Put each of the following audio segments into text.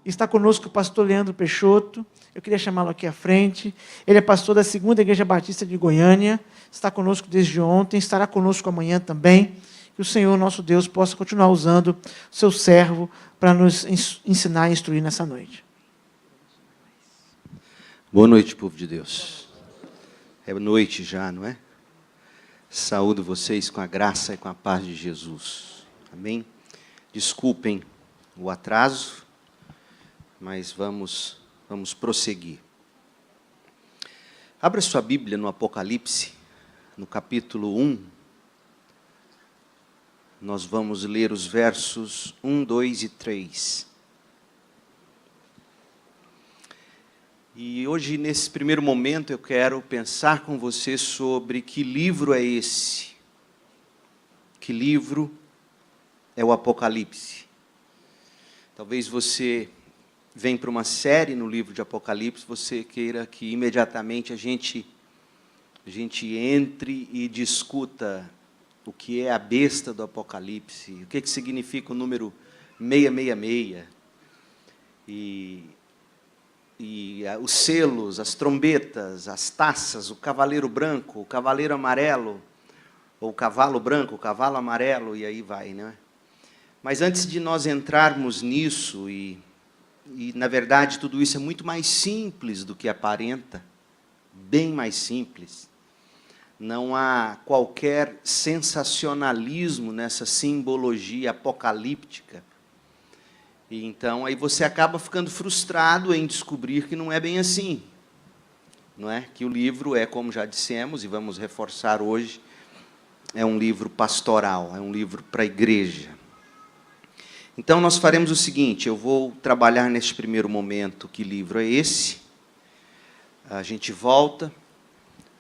Está conosco o pastor Leandro Peixoto. Eu queria chamá-lo aqui à frente. Ele é pastor da 2ª Igreja Batista de Goiânia. Está conosco desde ontem, estará conosco amanhã também. Que o Senhor, nosso Deus, possa continuar usando o seu servo para nos ensinar e instruir nessa noite. Boa noite, povo de Deus. É noite já, não é? Saúdo vocês com a graça e com a paz de Jesus. Amém? Desculpem o atraso, mas vamos prosseguir. Abra sua Bíblia no Apocalipse, no capítulo 1. Nós vamos ler os versos 1, 2 e 3. E hoje, nesse primeiro momento, eu quero pensar com você sobre que livro é esse. Que livro é o Apocalipse? Talvez você venha para uma série no livro de Apocalipse, você queira que imediatamente a gente entre e discuta o que é a besta do Apocalipse, o que significa o número 666, e os selos, as trombetas, as taças, o cavaleiro branco, o cavaleiro amarelo, ou o cavalo branco, o cavalo amarelo, e aí vai, né? Mas antes de nós entrarmos nisso, e na verdade tudo isso é muito mais simples do que aparenta, bem mais simples. Não há qualquer sensacionalismo nessa simbologia apocalíptica. E então, aí você acaba ficando frustrado em descobrir que não é bem assim. Não é? Que o livro é, como já dissemos, e vamos reforçar hoje, é um livro pastoral, é um livro para a igreja. Então, nós faremos o seguinte, eu vou trabalhar neste primeiro momento que livro é esse. A gente volta,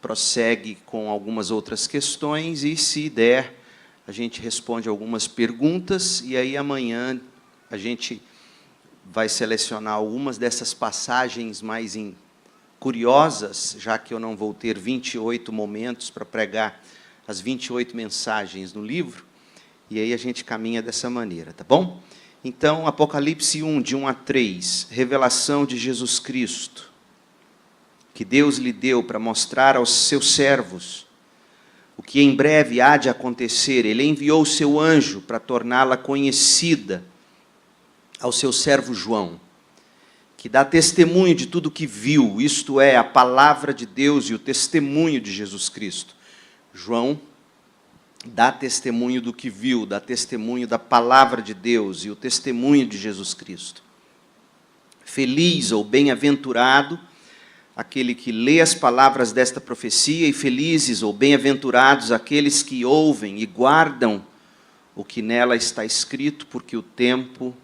prossegue com algumas outras questões, e se der, a gente responde algumas perguntas, e aí amanhã a gente vai selecionar algumas dessas passagens mais curiosas, já que eu não vou ter 28 momentos para pregar as 28 mensagens no livro, e aí a gente caminha dessa maneira, tá bom? Então, Apocalipse 1, de 1 a 3, revelação de Jesus Cristo, que Deus lhe deu para mostrar aos seus servos o que em breve há de acontecer. Ele enviou o seu anjo para torná-la conhecida ao seu servo João, que dá testemunho de tudo que viu, isto é, a palavra de Deus e o testemunho de Jesus Cristo. João dá testemunho do que viu, dá testemunho da palavra de Deus e o testemunho de Jesus Cristo. Feliz ou bem-aventurado aquele que lê as palavras desta profecia, e felizes ou bem-aventurados aqueles que ouvem e guardam o que nela está escrito, porque o tempo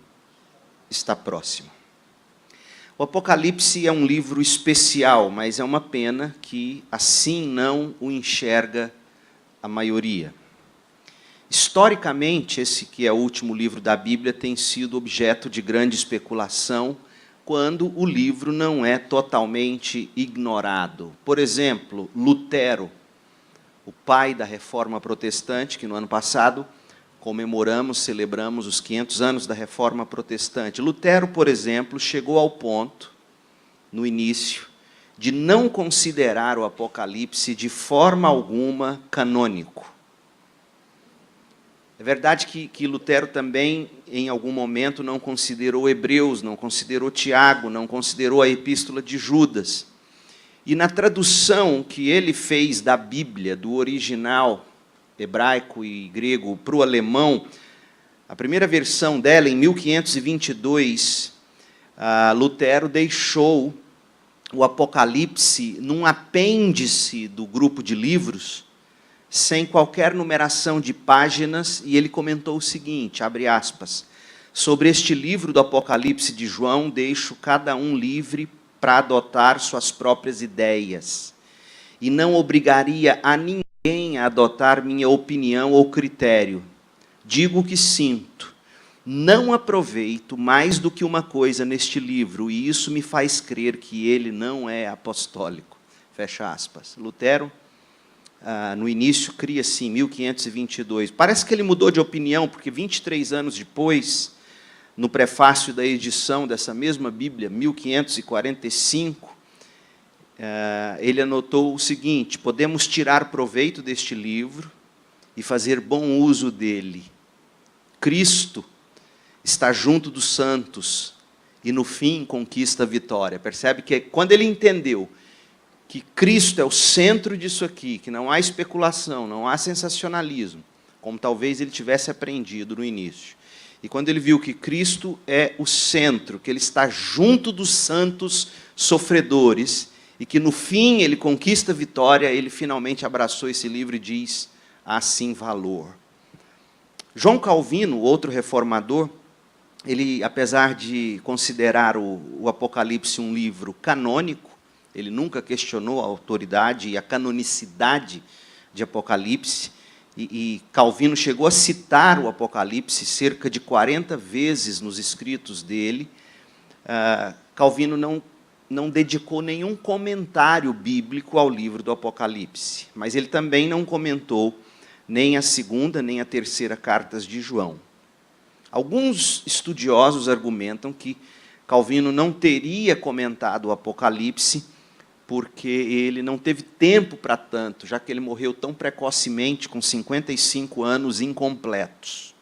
está próximo. O Apocalipse é um livro especial, mas é uma pena que assim não o enxerga a maioria. Historicamente, esse que é o último livro da Bíblia tem sido objeto de grande especulação, quando o livro não é totalmente ignorado. Por exemplo, Lutero, o pai da Reforma Protestante, que no ano passado celebramos os 500 anos da Reforma Protestante. Lutero, por exemplo, chegou ao ponto, no início, de não considerar o Apocalipse de forma alguma canônico. É verdade que Lutero também, em algum momento, não considerou Hebreus, não considerou Tiago, não considerou a Epístola de Judas. E na tradução que ele fez da Bíblia, do original hebraico e grego para o alemão, a primeira versão dela, em 1522, Lutero deixou o Apocalipse num apêndice do grupo de livros, sem qualquer numeração de páginas, e ele comentou o seguinte, abre aspas, sobre este livro do Apocalipse de João, deixo cada um livre para adotar suas próprias ideias, e não obrigaria a ninguém a adotar minha opinião ou critério. Digo o que sinto, não aproveito mais do que uma coisa neste livro, e isso me faz crer que ele não é apostólico. Fecha aspas. Lutero, no início, cria-se em 1522. Parece que ele mudou de opinião, porque 23 anos depois, no prefácio da edição dessa mesma Bíblia, 1545, ele anotou o seguinte: podemos tirar proveito deste livro e fazer bom uso dele. Cristo está junto dos santos e, no fim, conquista a vitória. Percebe que quando ele entendeu que Cristo é o centro disso aqui, que não há especulação, não há sensacionalismo, como talvez ele tivesse aprendido no início, e quando ele viu que Cristo é o centro, que ele está junto dos santos sofredores, e que no fim ele conquista a vitória, ele finalmente abraçou esse livro e diz: há sim valor. João Calvino, outro reformador, ele, apesar de considerar o Apocalipse um livro canônico, ele nunca questionou a autoridade e a canonicidade de Apocalipse, e Calvino chegou a citar o Apocalipse cerca de 40 vezes nos escritos dele. Calvino não dedicou nenhum comentário bíblico ao livro do Apocalipse, mas ele também não comentou nem a segunda, nem a terceira cartas de João. Alguns estudiosos argumentam que Calvino não teria comentado o Apocalipse porque ele não teve tempo para tanto, já que ele morreu tão precocemente, com 55 anos incompletos.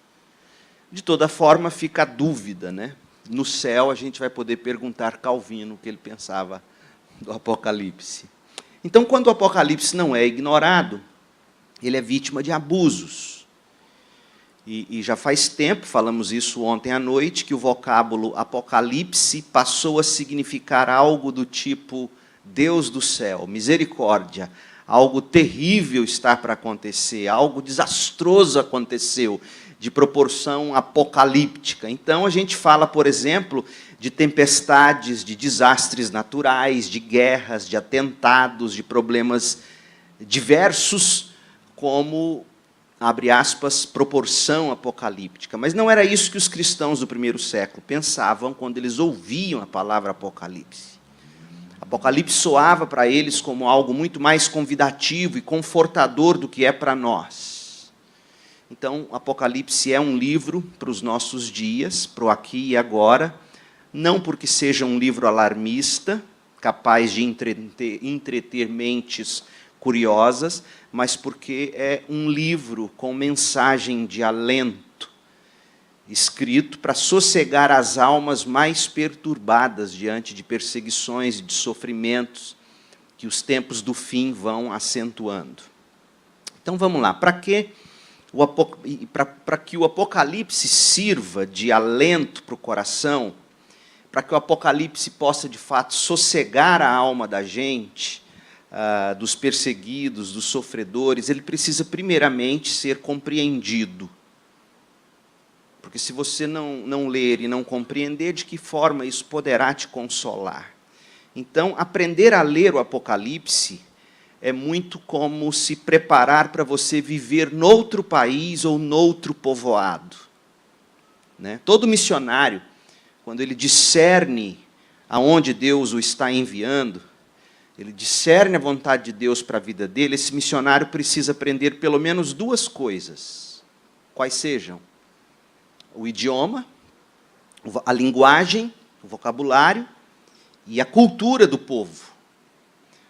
De toda forma, fica a dúvida, né? No céu, a gente vai poder perguntar a Calvino o que ele pensava do Apocalipse. Então, quando o Apocalipse não é ignorado, ele é vítima de abusos. E já faz tempo, falamos isso ontem à noite, que o vocábulo Apocalipse passou a significar algo do tipo Deus do céu, misericórdia, algo terrível está para acontecer, algo desastroso aconteceu, de proporção apocalíptica. Então, a gente fala, por exemplo, de tempestades, de desastres naturais, de guerras, de atentados, de problemas diversos, como, abre aspas, proporção apocalíptica. Mas não era isso que os cristãos do primeiro século pensavam quando eles ouviam a palavra Apocalipse. Apocalipse soava para eles como algo muito mais convidativo e confortador do que é para nós. Então, Apocalipse é um livro para os nossos dias, para o aqui e agora, não porque seja um livro alarmista, capaz de entreter mentes curiosas, mas porque é um livro com mensagem de alento, escrito para sossegar as almas mais perturbadas diante de perseguições e de sofrimentos que os tempos do fim vão acentuando. Então, vamos lá. Para que o Apocalipse sirva de alento para o coração, para que o Apocalipse possa, de fato, sossegar a alma da gente, dos perseguidos, dos sofredores, ele precisa, primeiramente, ser compreendido. Porque se você não ler e não compreender, de que forma isso poderá te consolar? Então, aprender a ler o Apocalipse é muito como se preparar para você viver noutro país ou noutro povoado. Né? Todo missionário, quando ele discerne aonde Deus o está enviando, ele discerne a vontade de Deus para a vida dele, esse missionário precisa aprender pelo menos duas coisas. Quais sejam? O idioma, a linguagem, o vocabulário e a cultura do povo.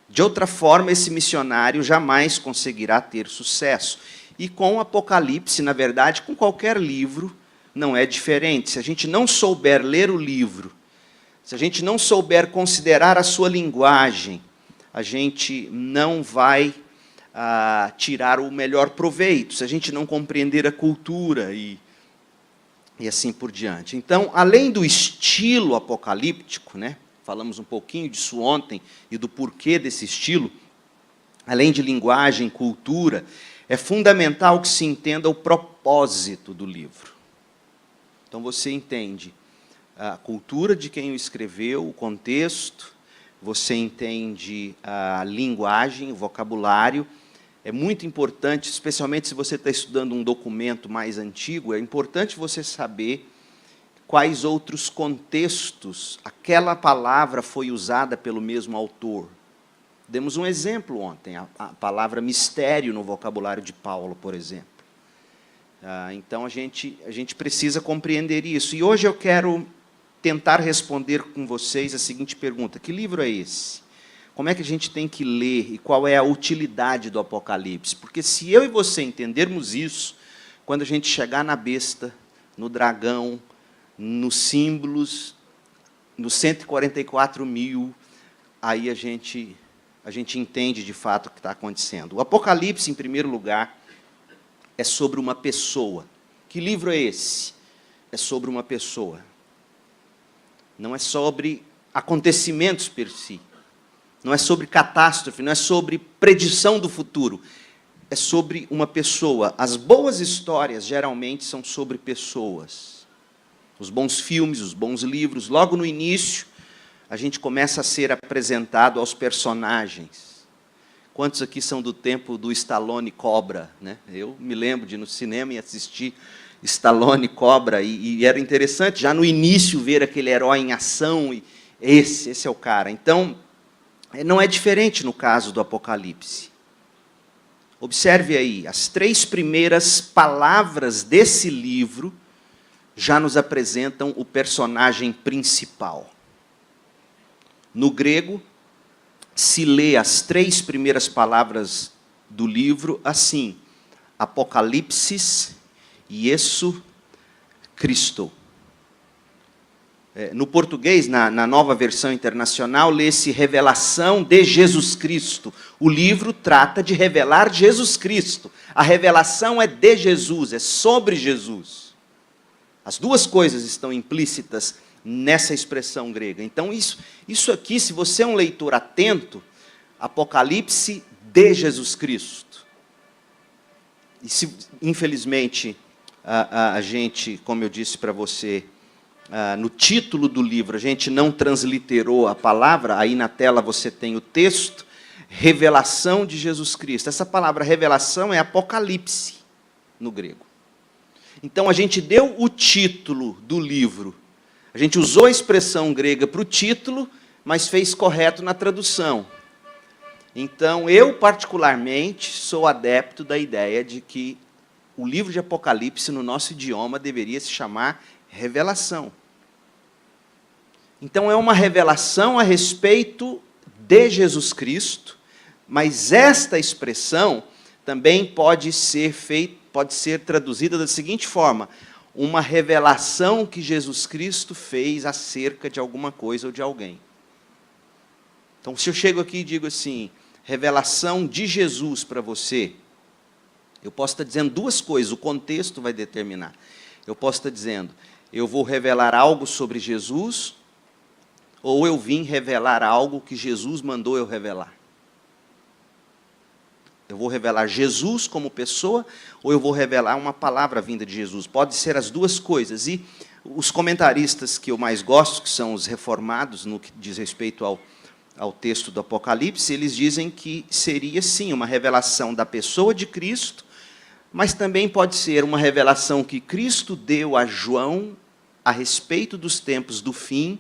De outra forma, esse missionário jamais conseguirá ter sucesso. E com o Apocalipse, na verdade, com qualquer livro, não é diferente. Se a gente não souber ler o livro, se a gente não souber considerar a sua linguagem, a gente não vai tirar o melhor proveito, se a gente não compreender a cultura e assim por diante. Então, além do estilo apocalíptico, né, falamos um pouquinho disso ontem e do porquê desse estilo, além de linguagem, cultura, é fundamental que se entenda o propósito do livro. Então, você entende a cultura de quem o escreveu, o contexto, você entende a linguagem, o vocabulário. É muito importante, especialmente se você está estudando um documento mais antigo, é importante você saber quais outros contextos aquela palavra foi usada pelo mesmo autor. Demos um exemplo ontem, a palavra mistério no vocabulário de Paulo, por exemplo. Então, a gente precisa compreender isso. E hoje eu quero tentar responder com vocês a seguinte pergunta: que livro é esse? Como é que a gente tem que ler e qual é a utilidade do Apocalipse? Porque se eu e você entendermos isso, quando a gente chegar na besta, no dragão, nos símbolos, nos 144.000, aí a gente entende de fato o que está acontecendo. O Apocalipse, em primeiro lugar, é sobre uma pessoa. Que livro é esse? É sobre uma pessoa. Não é sobre acontecimentos per si. Não é sobre catástrofe, não é sobre predição do futuro. É sobre uma pessoa. As boas histórias, geralmente, são sobre pessoas. Os bons filmes, os bons livros, logo no início, a gente começa a ser apresentado aos personagens. Quantos aqui são do tempo do Stallone Cobra, né? Eu me lembro de ir no cinema e assistir Stallone Cobra, e era interessante, já no início, ver aquele herói em ação, e esse é o cara. Então, não é diferente no caso do Apocalipse. Observe aí, as 3 primeiras palavras desse livro já nos apresentam o personagem principal. No grego, se lê as 3 primeiras palavras do livro assim: Apocalipsis Iesu Cristo. No português, na nova versão internacional, lê-se Revelação de Jesus Cristo. O livro trata de revelar Jesus Cristo. A revelação é de Jesus, é sobre Jesus. As duas coisas estão implícitas nessa expressão grega. Então, isso aqui, se você é um leitor atento, Apocalipse de Jesus Cristo. E se, infelizmente, a gente, como eu disse para você, no título do livro, a gente não transliterou a palavra, aí na tela você tem o texto, Revelação de Jesus Cristo. Essa palavra revelação é Apocalipse, no grego. Então, a gente deu o título do livro, a gente usou a expressão grega para o título, mas fez correto na tradução. Então, eu particularmente sou adepto da ideia de que o livro de Apocalipse, no nosso idioma, deveria se chamar Revelação. Então, é uma revelação a respeito de Jesus Cristo, mas esta expressão também pode ser traduzida da seguinte forma: uma revelação que Jesus Cristo fez acerca de alguma coisa ou de alguém. Então, se eu chego aqui e digo assim, revelação de Jesus para você, eu posso estar dizendo 2 coisas, o contexto vai determinar. Eu posso estar dizendo, eu vou revelar algo sobre Jesus, ou eu vim revelar algo que Jesus mandou eu revelar. Eu vou revelar Jesus como pessoa, ou eu vou revelar uma palavra vinda de Jesus. Pode ser as 2 coisas. E os comentaristas que eu mais gosto, que são os reformados, no que diz respeito ao texto do Apocalipse, eles dizem que seria, sim, uma revelação da pessoa de Cristo, mas também pode ser uma revelação que Cristo deu a João a respeito dos tempos do fim,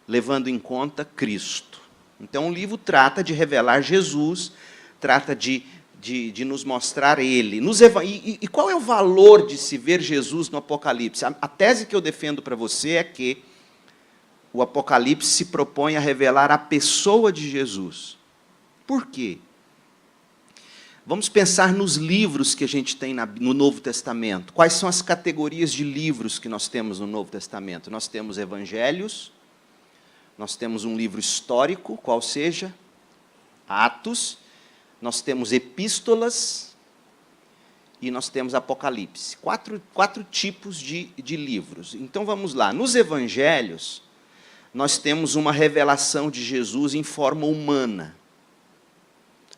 levando em conta Cristo. Então, o livro trata de revelar Jesus, trata de nos mostrar Ele. E qual é o valor de se ver Jesus no Apocalipse? A tese que eu defendo para você é que o Apocalipse se propõe a revelar a pessoa de Jesus. Por quê? Vamos pensar nos livros que a gente tem no Novo Testamento. Quais são as categorias de livros que nós temos no Novo Testamento? Nós temos evangelhos, nós temos um livro histórico, qual seja, Atos, nós temos epístolas e nós temos Apocalipse. Quatro tipos de livros. Então, vamos lá. Nos evangelhos, nós temos uma revelação de Jesus em forma humana.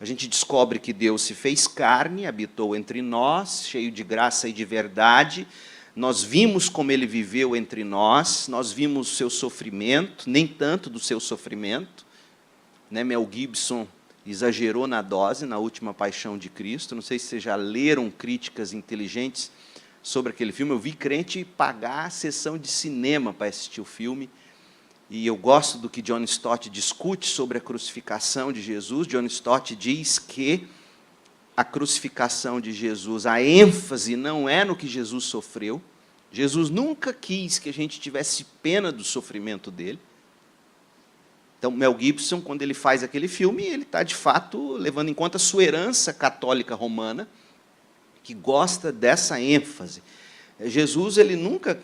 A gente descobre que Deus se fez carne, habitou entre nós, cheio de graça e de verdade. Nós vimos como Ele viveu entre nós, nós vimos o seu sofrimento, nem tanto do seu sofrimento. Né? Mel Gibson exagerou na dose, na Última Paixão de Cristo. Não sei se vocês já leram críticas inteligentes sobre aquele filme. Eu vi crente pagar a sessão de cinema para assistir o filme. E eu gosto do que John Stott discute sobre a crucificação de Jesus. John Stott diz que a crucificação de Jesus, a ênfase não é no que Jesus sofreu. Jesus nunca quis que a gente tivesse pena do sofrimento dele. Então, Mel Gibson, quando ele faz aquele filme, ele está, de fato, levando em conta a sua herança católica romana, que gosta dessa ênfase. Jesus, ele nunca...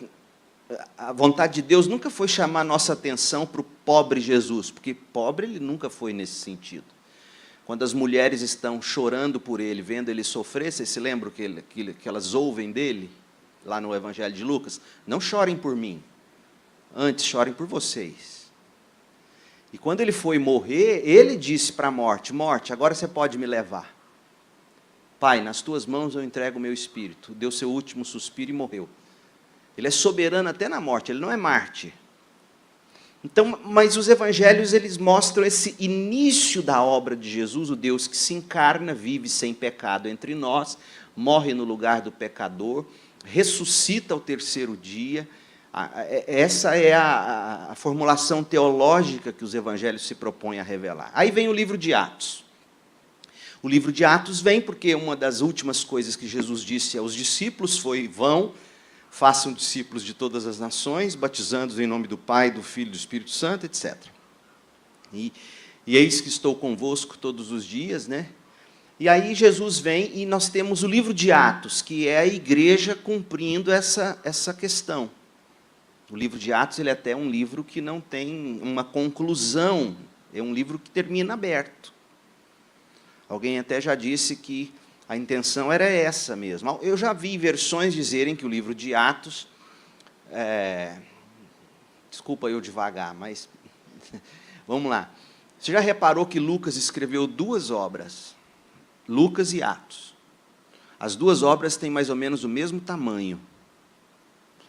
A vontade de Deus nunca foi chamar a nossa atenção para o pobre Jesus, porque pobre ele nunca foi nesse sentido. Quando as mulheres estão chorando por ele, vendo ele sofrer, vocês se lembram que elas ouvem dele, lá no Evangelho de Lucas? Não chorem por mim, antes chorem por vocês. E quando ele foi morrer, ele disse para a morte, morte, agora você pode me levar. Pai, nas tuas mãos eu entrego o meu espírito. Deu seu último suspiro e morreu. Ele é soberano até na morte, ele não é Marte. Então, mas os evangelhos, eles mostram esse início da obra de Jesus, o Deus que se encarna, vive sem pecado entre nós, morre no lugar do pecador, ressuscita ao terceiro dia. Essa é a formulação teológica que os evangelhos se propõem a revelar. Aí vem o livro de Atos. O livro de Atos vem porque uma das últimas coisas que Jesus disse aos discípulos foi: vão, façam discípulos de todas as nações, batizando-os em nome do Pai, do Filho e do Espírito Santo, etc. E eis que estou convosco todos os dias, né? E aí Jesus vem e nós temos o livro de Atos, que é a igreja cumprindo essa questão. O livro de Atos, ele é até um livro que não tem uma conclusão, é um livro que termina aberto. Alguém até já disse que a intenção era essa mesmo. Eu já vi versões dizerem que o livro de Atos... Desculpa eu devagar, mas... Vamos lá. Você já reparou que Lucas escreveu 2 obras? Lucas e Atos. As 2 obras têm mais ou menos o mesmo tamanho.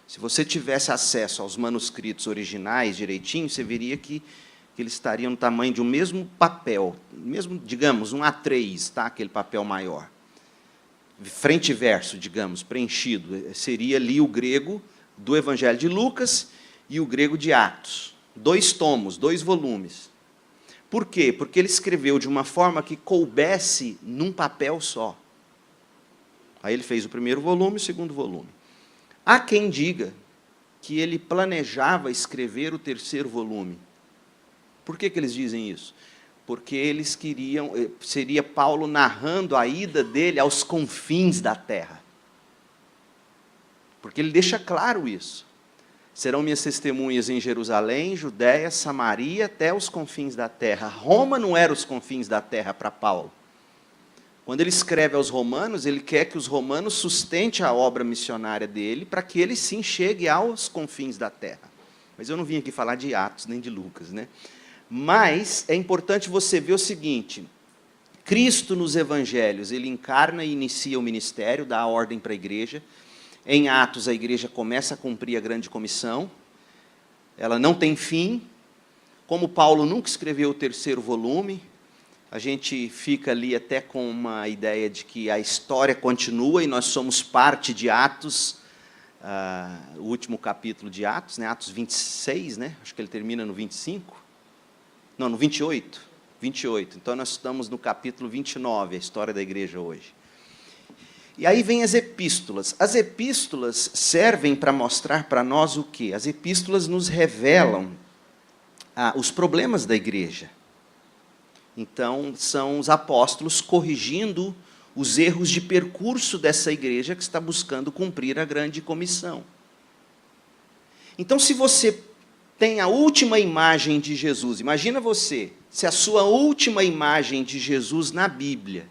Se você tivesse acesso aos manuscritos originais direitinho, você veria que eles estariam no tamanho de um mesmo papel, mesmo, digamos, um A3, tá? Aquele papel maior. Frente e verso, digamos, preenchido. Seria ali o grego do Evangelho de Lucas e o grego de Atos. 2 tomos, 2 volumes. Por quê? Porque ele escreveu de uma forma que coubesse num papel só. Aí ele fez o primeiro volume e o segundo volume. Há quem diga que ele planejava escrever o 3º volume. Por que eles dizem isso? Porque eles queriam, seria Paulo narrando a ida dele aos confins da terra. Porque ele deixa claro isso. Serão minhas testemunhas em Jerusalém, Judéia, Samaria, até os confins da terra. Roma não era os confins da terra para Paulo. Quando ele escreve aos romanos, ele quer que os romanos sustentem a obra missionária dele, para que ele sim chegue aos confins da terra. Mas eu não vim aqui falar de Atos, nem de Lucas, né? Mas é importante você ver o seguinte: Cristo nos evangelhos, ele encarna e inicia o ministério, dá a ordem para a igreja. Em Atos, a igreja começa a cumprir a grande comissão. Ela não tem fim. Como Paulo nunca escreveu o 3º volume, a gente fica ali até com uma ideia de que a história continua e nós somos parte de Atos, o último capítulo de Atos, né? Atos 26, né? Acho que ele termina no 25. Não, no 28. 28. Então, nós estamos no capítulo 29, a história da igreja hoje. E aí vem as epístolas. As epístolas servem para mostrar para nós o quê? As epístolas nos revelam os problemas da igreja. Então, são os apóstolos corrigindo os erros de percurso dessa igreja que está buscando cumprir a grande comissão. Então, se você tem a última imagem de Jesus, imagina você, se a sua última imagem de Jesus na Bíblia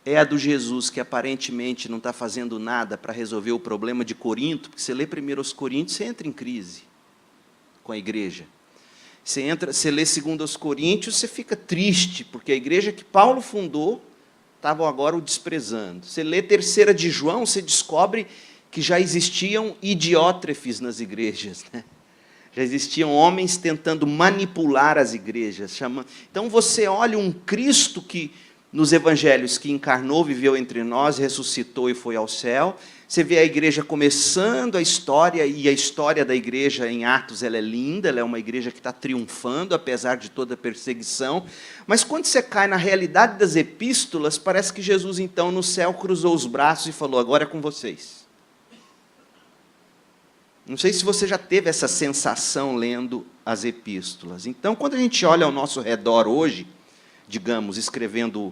é a do Jesus que aparentemente não está fazendo nada para resolver o problema de Corinto, porque você lê 1 Coríntios, você entra em crise com a igreja. Você lê 2 Coríntios, você fica triste, porque a igreja que Paulo fundou estavam agora o desprezando. Você lê 3 de João, você descobre que já existiam idiótrefes nas igrejas, né? Já existiam homens tentando manipular as igrejas. Então você olha um Cristo que, nos evangelhos, que encarnou, viveu entre nós, ressuscitou e foi ao céu. Você vê a igreja começando a história, e a história da igreja em Atos ela é linda, ela é uma igreja que está triunfando, apesar de toda a perseguição. Mas quando você cai na realidade das epístolas, parece que Jesus, então, no céu, cruzou os braços e falou, agora é com vocês. Não sei se você já teve essa sensação lendo as epístolas. Então, quando a gente olha ao nosso redor hoje, digamos, escrevendo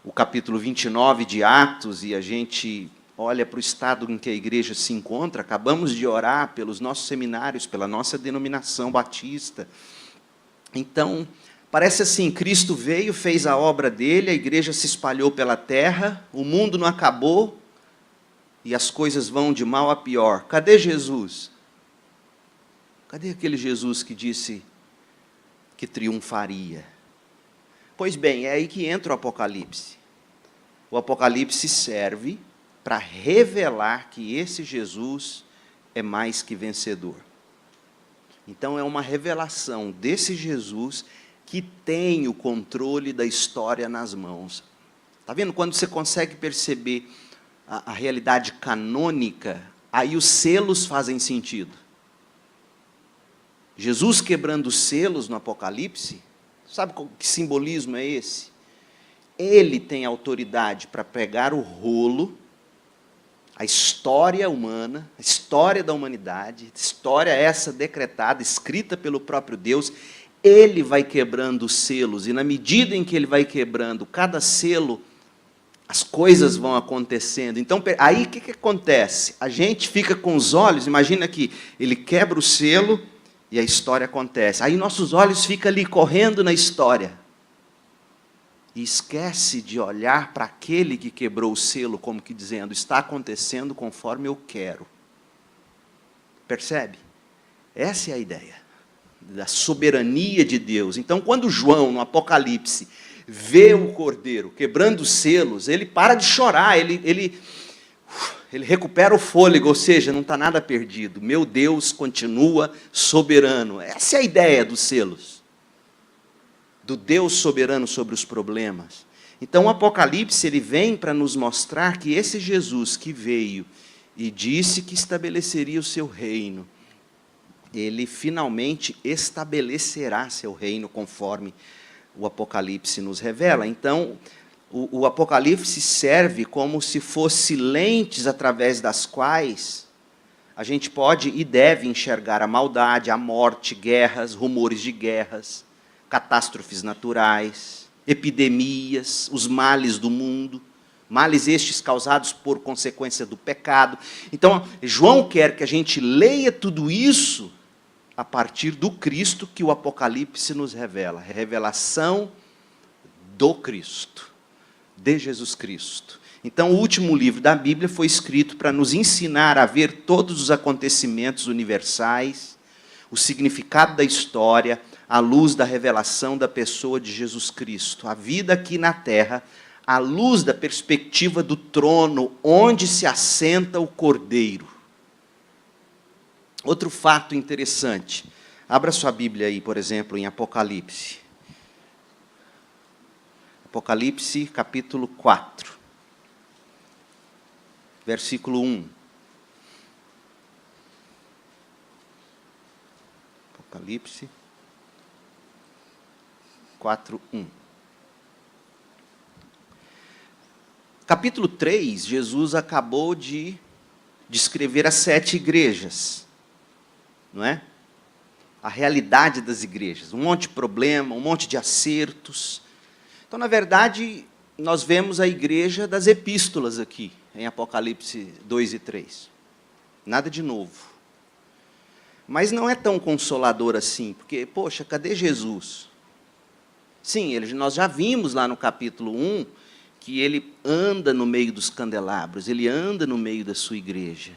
o capítulo 29 de Atos, e a gente olha para o estado em que a igreja se encontra, acabamos de orar pelos nossos seminários, pela nossa denominação batista. Então, parece assim, Cristo veio, fez a obra dele, a igreja se espalhou pela terra, o mundo não acabou, e as coisas vão de mal a pior. Cadê Jesus? Cadê aquele Jesus que disse que triunfaria? Pois bem, é aí que entra o Apocalipse. O Apocalipse serve para revelar que esse Jesus é mais que vencedor. Então, é uma revelação desse Jesus que tem o controle da história nas mãos. Está vendo? Quando você consegue perceber a realidade canônica, aí os selos fazem sentido. Jesus quebrando os selos no Apocalipse, sabe que simbolismo é esse? Ele tem autoridade para pegar o rolo, a história humana, a história da humanidade, história essa decretada, escrita pelo próprio Deus, ele vai quebrando os selos, e na medida em que ele vai quebrando cada selo, as coisas vão acontecendo. Então, aí o que acontece? A gente fica com os olhos, imagina que ele quebra o selo e a história acontece. Aí nossos olhos ficam ali correndo na história. E esquece de olhar para aquele que quebrou o selo, como que dizendo, está acontecendo conforme eu quero. Percebe? Essa é a ideia da soberania de Deus. Então, quando João, no Apocalipse, vê o Cordeiro quebrando os selos, ele para de chorar, ele recupera o fôlego, ou seja, não está nada perdido. Meu Deus continua soberano. Essa é a ideia dos selos. Do Deus soberano sobre os problemas. Então o Apocalipse ele vem para nos mostrar que esse Jesus que veio e disse que estabeleceria o seu reino, ele finalmente estabelecerá seu reino conforme o Apocalipse nos revela. Então o Apocalipse serve como se fosse lentes através das quais a gente pode e deve enxergar a maldade, a morte, guerras, rumores de guerras, catástrofes naturais, epidemias, os males do mundo, males estes causados por consequência do pecado. Então, João quer que a gente leia tudo isso a partir do Cristo que o Apocalipse nos revela, a revelação do Cristo, de Jesus Cristo. Então, o último livro da Bíblia foi escrito para nos ensinar a ver todos os acontecimentos universais, o significado da história, à luz da revelação da pessoa de Jesus Cristo. A vida aqui na terra, à luz da perspectiva do trono, onde se assenta o Cordeiro. Outro fato interessante. Abra sua Bíblia aí, por exemplo, em Apocalipse. Apocalipse, capítulo 4. Versículo 1. Apocalipse 4:1. Capítulo 3, Jesus acabou de descrever as 7 igrejas, não é? A realidade das igrejas, um monte de problema, um monte de acertos. Então, na verdade, nós vemos a igreja das epístolas aqui, em Apocalipse 2 e 3. Nada de novo. Mas não é tão consolador assim, porque, poxa, cadê Jesus? Sim, nós já vimos lá no capítulo 1 que ele anda no meio dos candelabros, ele anda no meio da sua igreja.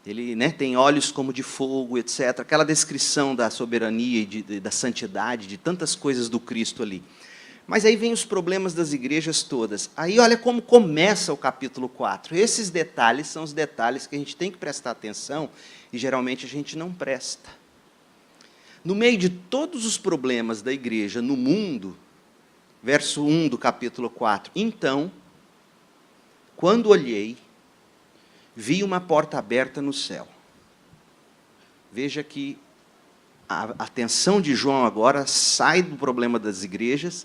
Ele tem olhos como de fogo, etc. Aquela descrição da soberania e da santidade, de tantas coisas do Cristo ali. Mas aí vem os problemas das igrejas todas. Aí olha como começa o capítulo 4. Esses detalhes são os detalhes que a gente tem que prestar atenção e geralmente a gente não presta. No meio de todos os problemas da igreja no mundo, verso 1 do capítulo 4, então, quando olhei, vi uma porta aberta no céu. Veja que a atenção de João agora sai do problema das igrejas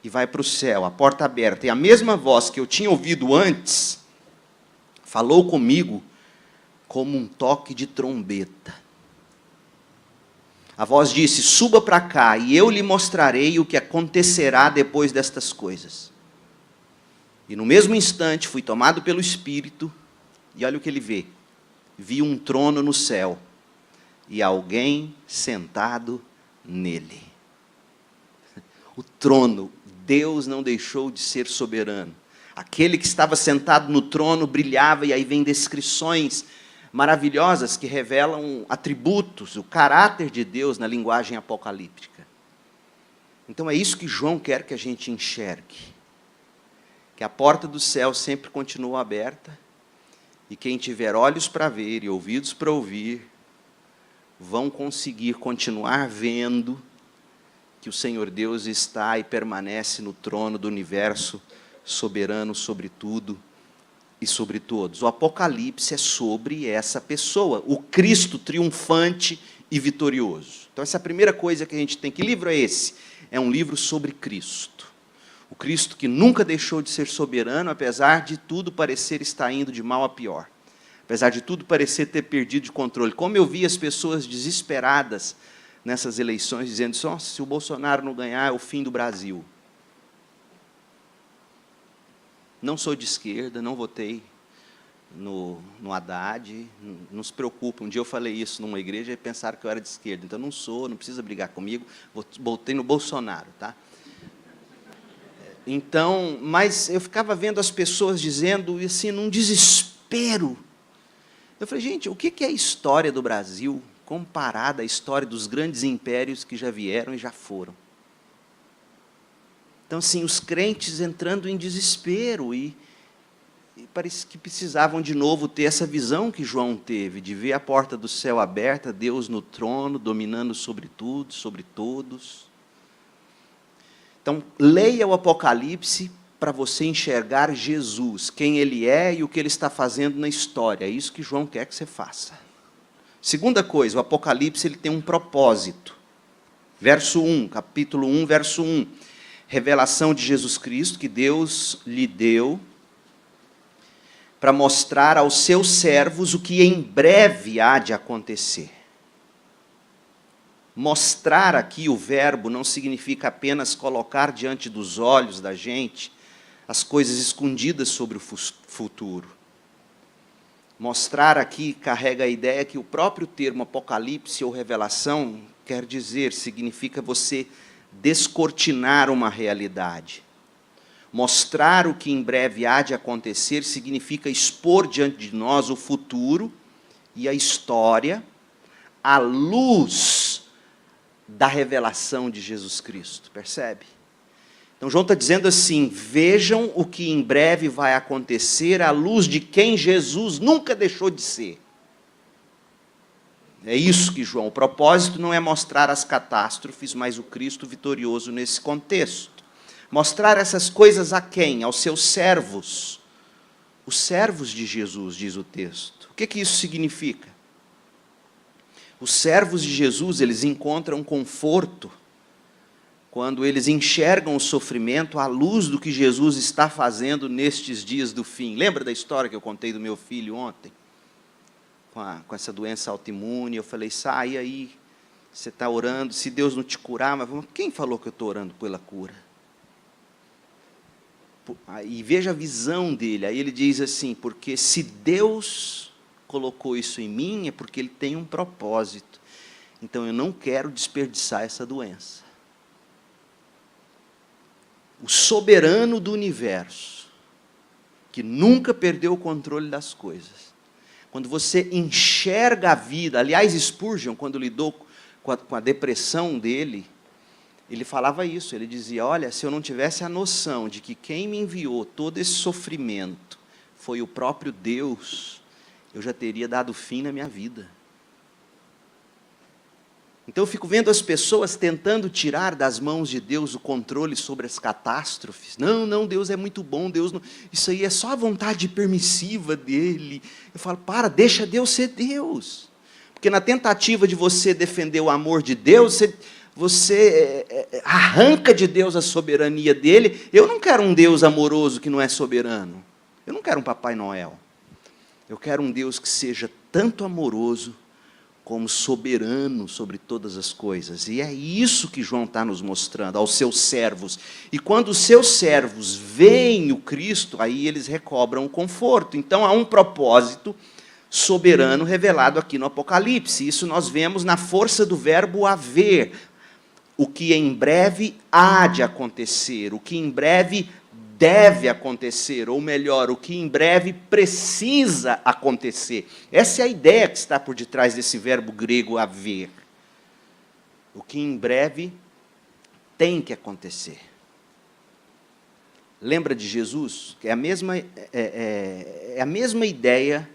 e vai para o céu, a porta aberta. E a mesma voz que eu tinha ouvido antes, falou comigo como um toque de trombeta. A voz disse: suba para cá e eu lhe mostrarei o que acontecerá depois destas coisas. E no mesmo instante fui tomado pelo Espírito, e olha o que ele vê. Vi um trono no céu e alguém sentado nele. O trono, Deus não deixou de ser soberano. Aquele que estava sentado no trono brilhava, e aí vem descrições maravilhosas que revelam atributos, o caráter de Deus na linguagem apocalíptica. Então é isso que João quer que a gente enxergue. Que a porta do céu sempre continua aberta, e quem tiver olhos para ver e ouvidos para ouvir, vão conseguir continuar vendo que o Senhor Deus está e permanece no trono do universo, soberano sobre tudo e sobre todos. O Apocalipse é sobre essa pessoa, o Cristo triunfante e vitorioso. Então essa é a primeira coisa que a gente tem. Que livro é esse? É um livro sobre Cristo. O Cristo que nunca deixou de ser soberano, apesar de tudo parecer estar indo de mal a pior. Apesar de tudo parecer ter perdido de controle. Como eu vi as pessoas desesperadas nessas eleições, dizendo: se o Bolsonaro não ganhar, é o fim do Brasil. Não sou de esquerda, não votei no Haddad, não se preocupa. Um dia eu falei isso numa igreja e pensaram que eu era de esquerda. Então não sou, não precisa brigar comigo, votei no Bolsonaro, tá? Então, mas eu ficava vendo as pessoas dizendo, assim, num desespero. Eu falei: gente, o que é a história do Brasil comparada à história dos grandes impérios que já vieram e já foram? Então, assim, os crentes entrando em desespero e parece que precisavam de novo ter essa visão que João teve, de ver a porta do céu aberta, Deus no trono, dominando sobre tudo, sobre todos. Então, leia o Apocalipse para você enxergar Jesus, quem Ele é e o que Ele está fazendo na história. É isso que João quer que você faça. Segunda coisa, o Apocalipse ele tem um propósito. Verso 1, capítulo 1, verso 1. Revelação de Jesus Cristo, que Deus lhe deu para mostrar aos seus servos o que em breve há de acontecer. Mostrar aqui, o verbo não significa apenas colocar diante dos olhos da gente as coisas escondidas sobre o futuro. Mostrar aqui carrega a ideia que o próprio termo Apocalipse ou revelação quer dizer, significa você descortinar uma realidade. Mostrar o que em breve há de acontecer significa expor diante de nós o futuro e a história à luz da revelação de Jesus Cristo, percebe? Então João está dizendo assim: vejam o que em breve vai acontecer à luz de quem Jesus nunca deixou de ser. É isso que João, o propósito não é mostrar as catástrofes, mas o Cristo vitorioso nesse contexto. Mostrar essas coisas a quem? Aos seus servos. Os servos de Jesus, diz o texto. O que isso significa? Os servos de Jesus, eles encontram conforto quando eles enxergam o sofrimento à luz do que Jesus está fazendo nestes dias do fim. Lembra da história que eu contei do meu filho ontem? Com essa doença autoimune, eu falei: sai aí, você está orando, se Deus não te curar, mas quem falou que eu estou orando pela cura? E veja a visão dele, aí ele diz assim: porque se Deus colocou isso em mim, é porque Ele tem um propósito, então eu não quero desperdiçar essa doença. O soberano do universo, que nunca perdeu o controle das coisas, quando você enxerga a vida, aliás, Spurgeon, quando lidou com a depressão dele, ele falava isso, ele dizia: olha, se eu não tivesse a noção de que quem me enviou todo esse sofrimento foi o próprio Deus, eu já teria dado fim na minha vida. Então eu fico vendo as pessoas tentando tirar das mãos de Deus o controle sobre as catástrofes. Não, Deus é muito bom, Deus não... Isso aí é só a vontade permissiva dele. Eu falo, deixa Deus ser Deus. Porque na tentativa de você defender o amor de Deus, você arranca de Deus a soberania dele. Eu não quero um Deus amoroso que não é soberano. Eu não quero um Papai Noel. Eu quero um Deus que seja tanto amoroso como soberano sobre todas as coisas. E é isso que João está nos mostrando aos seus servos. E quando os seus servos veem o Cristo, aí eles recobram o conforto. Então há um propósito soberano revelado aqui no Apocalipse. Isso nós vemos na força do verbo haver. O que em breve há de acontecer, o que em breve deve acontecer, ou melhor, o que em breve precisa acontecer. Essa é a ideia que está por detrás desse verbo grego haver. O que em breve tem que acontecer. Lembra de Jesus? É a mesma ideia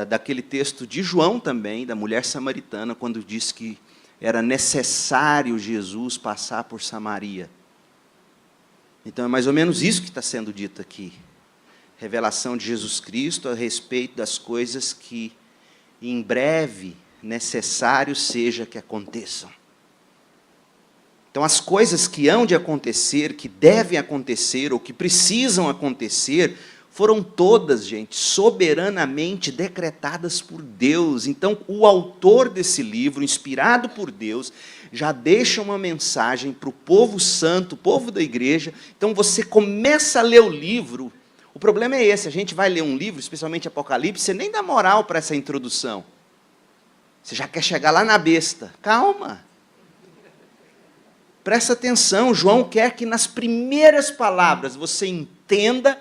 daquele texto de João também, da mulher samaritana, quando diz que era necessário Jesus passar por Samaria. Então é mais ou menos isso que está sendo dito aqui. Revelação de Jesus Cristo a respeito das coisas que em breve necessário seja que aconteçam. Então as coisas que hão de acontecer, que devem acontecer ou que precisam acontecer, foram todas, gente, soberanamente decretadas por Deus. Então o autor desse livro, inspirado por Deus, já deixa uma mensagem para o povo santo, o povo da igreja. Então você começa a ler o livro. O problema é esse, a gente vai ler um livro, especialmente Apocalipse, você nem dá moral para essa introdução. Você já quer chegar lá na besta. Calma. Presta atenção, João quer que nas primeiras palavras você entenda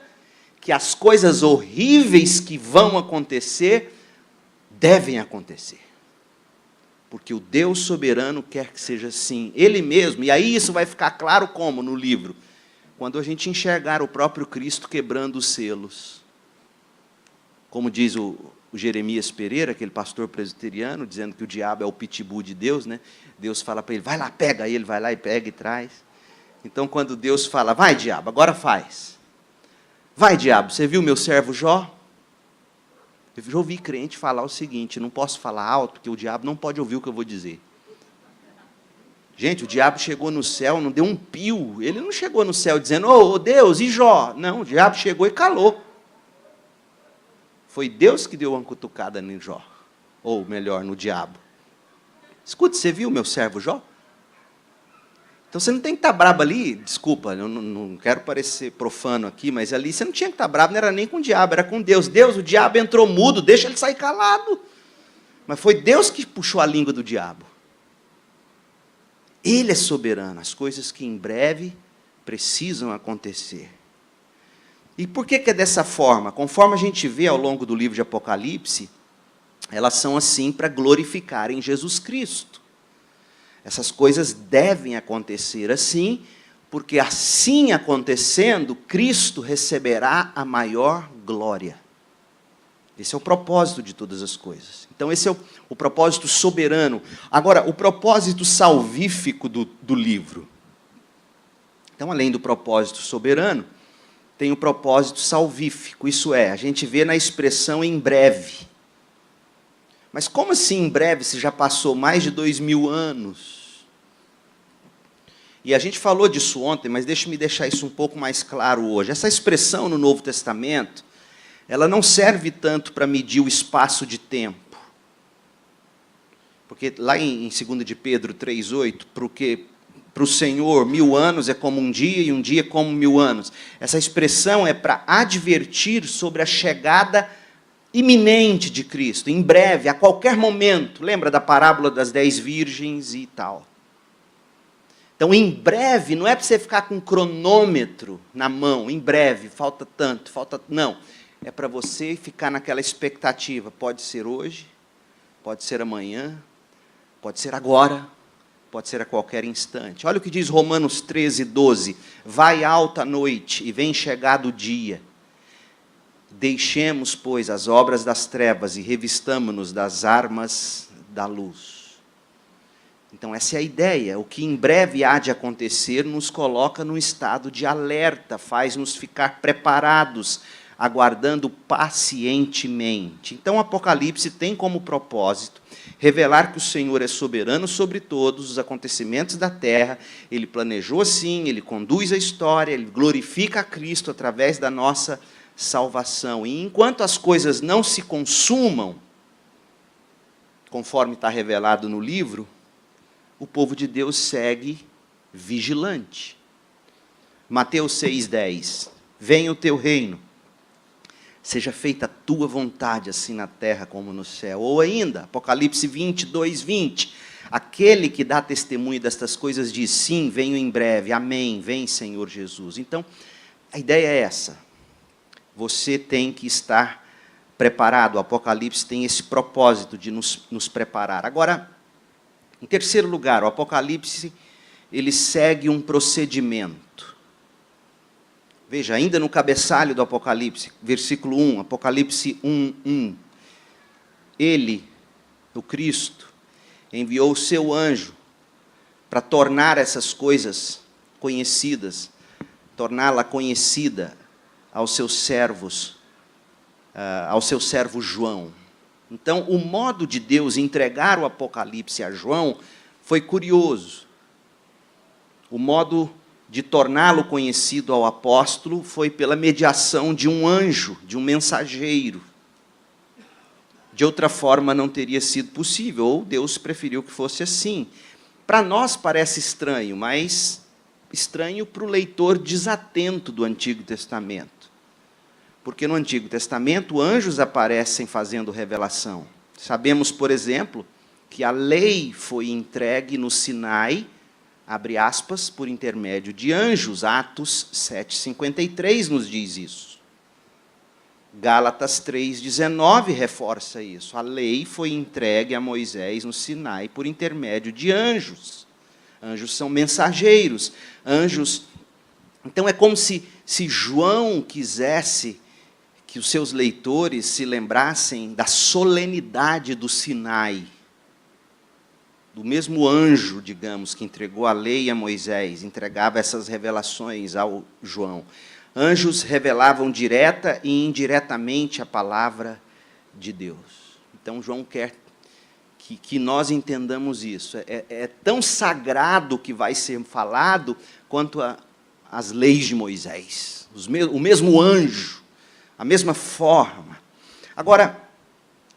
que as coisas horríveis que vão acontecer, devem acontecer. Porque o Deus soberano quer que seja assim. Ele mesmo, e aí isso vai ficar claro como no livro? Quando a gente enxergar o próprio Cristo quebrando os selos. Como diz o Jeremias Pereira, aquele pastor presbiteriano, dizendo que o diabo é o pitbull de Deus, né? Deus fala para ele, vai lá, pega ele, vai lá e pega e traz. Então quando Deus fala, vai diabo, agora faz. Vai diabo, você viu meu servo Jó? Eu já ouvi crente falar o seguinte, não posso falar alto, porque o diabo não pode ouvir o que eu vou dizer. Gente, o diabo chegou no céu, não deu um pio. Ele não chegou no céu dizendo, ô Deus, e Jó? Não, o diabo chegou e calou. Foi Deus que deu uma cutucada em Jó. Ou melhor, no diabo. Escuta, você viu meu servo Jó? Então você não tem que estar bravo ali, desculpa, eu não quero parecer profano aqui, mas ali você não tinha que estar bravo, não era nem com o diabo, era com Deus. Deus, o diabo entrou mudo, deixa ele sair calado. Mas foi Deus que puxou a língua do diabo. Ele é soberano, as coisas que em breve precisam acontecer. E por que é dessa forma? Conforme a gente vê ao longo do livro de Apocalipse, elas são assim para glorificarem Jesus Cristo. Essas coisas devem acontecer assim, porque assim acontecendo, Cristo receberá a maior glória. Esse é o propósito de todas as coisas. Então esse é o propósito soberano. Agora, o propósito salvífico do livro. Então, além do propósito soberano, tem o propósito salvífico. Isso é, a gente vê na expressão em breve. Mas como assim em breve, se já passou mais de 2000 anos? E a gente falou disso ontem, mas deixe-me deixar isso um pouco mais claro hoje. Essa expressão no Novo Testamento, ela não serve tanto para medir o espaço de tempo. Porque lá em 2 de Pedro 3,8, para o Senhor 1000 anos é como um dia e um dia é como 1000 anos. Essa expressão é para advertir sobre a chegada iminente de Cristo, em breve, a qualquer momento. Lembra da parábola das 10 virgens e tal? Então, em breve, não é para você ficar com um cronômetro na mão, em breve, falta tanto, falta... Não, é para você ficar naquela expectativa. Pode ser hoje, pode ser amanhã, pode ser agora, pode ser a qualquer instante. Olha o que diz Romanos 13:12. Vai alta a noite e vem chegado o dia. Deixemos, pois, as obras das trevas e revistamo-nos das armas da luz. Então, essa é a ideia. O que em breve há de acontecer nos coloca num estado de alerta, faz-nos ficar preparados, aguardando pacientemente. Então, o Apocalipse tem como propósito revelar que o Senhor é soberano sobre todos os acontecimentos da terra, Ele planejou assim, Ele conduz a história, Ele glorifica a Cristo através da nossa salvação. E enquanto as coisas não se consumam, conforme está revelado no livro, o povo de Deus segue vigilante. Mateus 6,10. Venha o teu reino, seja feita a tua vontade, assim na terra como no céu. Ou ainda, Apocalipse 22:20. Aquele que dá testemunho destas coisas diz, sim, venho em breve, amém, vem Senhor Jesus. Então, a ideia é essa. Você tem que estar preparado. O Apocalipse tem esse propósito de nos preparar. Agora, em terceiro lugar, o Apocalipse, ele segue um procedimento. Veja, ainda no cabeçalho do Apocalipse, versículo 1, Apocalipse 1:1. Ele, o Cristo, enviou o seu anjo para tornar essas coisas conhecidas, torná-la conhecida aos seus servos, ao seu servo João. Então, o modo de Deus entregar o Apocalipse a João foi curioso. O modo de torná-lo conhecido ao apóstolo foi pela mediação de um anjo, de um mensageiro. De outra forma, não teria sido possível, ou Deus preferiu que fosse assim. Para nós parece estranho, mas estranho para o leitor desatento do Antigo Testamento. Porque no Antigo Testamento, anjos aparecem fazendo revelação. Sabemos, por exemplo, que a lei foi entregue no Sinai, abre aspas, por intermédio de anjos. Atos 7:53 nos diz isso. Gálatas 3:19 reforça isso. A lei foi entregue a Moisés no Sinai por intermédio de anjos. Anjos são mensageiros. Anjos. Então é como se João quisesse que os seus leitores se lembrassem da solenidade do Sinai, do mesmo anjo, digamos, que entregou a lei a Moisés, entregava essas revelações ao João. Anjos revelavam direta e indiretamente a palavra de Deus. Então, João quer que nós entendamos isso. É tão sagrado que vai ser falado quanto as leis de Moisés. O mesmo anjo, a mesma forma. Agora,